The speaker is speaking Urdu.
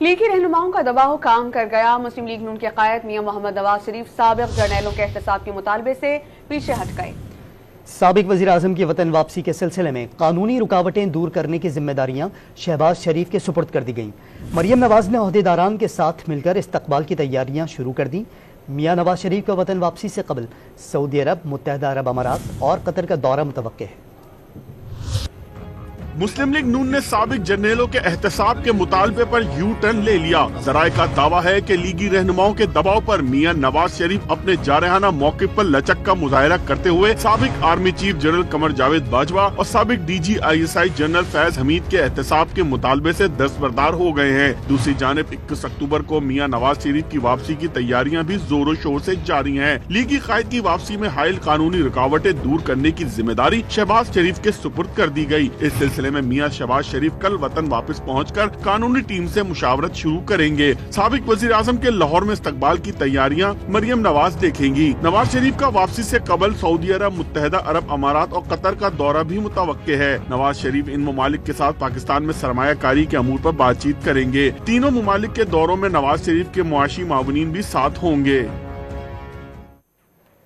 لیگی رہنماؤں کا دباؤ کام کر گیا۔ مسلم لیگ نون کے قائد میاں محمد نواز شریف سابق جرنیلوں کے احتساب کے مطالبے سے پیچھے ہٹ گئے۔ سابق وزیر اعظم کی وطن واپسی کے سلسلے میں قانونی رکاوٹیں دور کرنے کی ذمہ داریاں شہباز شریف کے سپرد کر دی گئیں۔ مریم نواز نے عہدیداران کے ساتھ مل کر استقبال کی تیاریاں شروع کر دیں۔ میاں نواز شریف کا وطن واپسی سے قبل سعودی عرب، متحدہ عرب امارات اور قطر کا دورہ متوقع ہے۔ مسلم لیگ نون نے سابق جرنیلوں کے احتساب کے مطالبے پر یو ٹرن لے لیا۔ ذرائع کا دعویٰ ہے کہ لیگی رہنماؤں کے دباؤ پر میاں نواز شریف اپنے جارحانہ موقف پر لچک کا مظاہرہ کرتے ہوئے سابق army chief general Qamar Javed Bajwa اور سابق D G I S I general Faiz Hameed کے احتساب کے مطالبے سے دستبردار ہو گئے ہیں۔ دوسری جانب 21 اکتوبر کو میاں نواز شریف کی واپسی کی تیاریاں بھی زور و شور سے جاری ہیں۔ لیگی قائد کی واپسی میں حائل قانونی رکاوٹیں دور کرنے کی ذمہ داری شہباز شریف کے سپرد کر دی گئی۔ اس سلسلے میں میاں شہباز شریف کل وطن واپس پہنچ کر قانونی ٹیم سے مشاورت شروع کریں گے۔ سابق وزیر اعظم کے لاہور میں استقبال کی تیاریاں مریم نواز دیکھیں گی۔ نواز شریف کا واپسی سے قبل سعودی عرب، متحدہ عرب امارات اور قطر کا دورہ بھی متوقع ہے۔ نواز شریف ان ممالک کے ساتھ پاکستان میں سرمایہ کاری کے امور پر بات چیت کریں گے۔ تینوں ممالک کے دوروں میں نواز شریف کے معاشی معاونین بھی ساتھ ہوں گے۔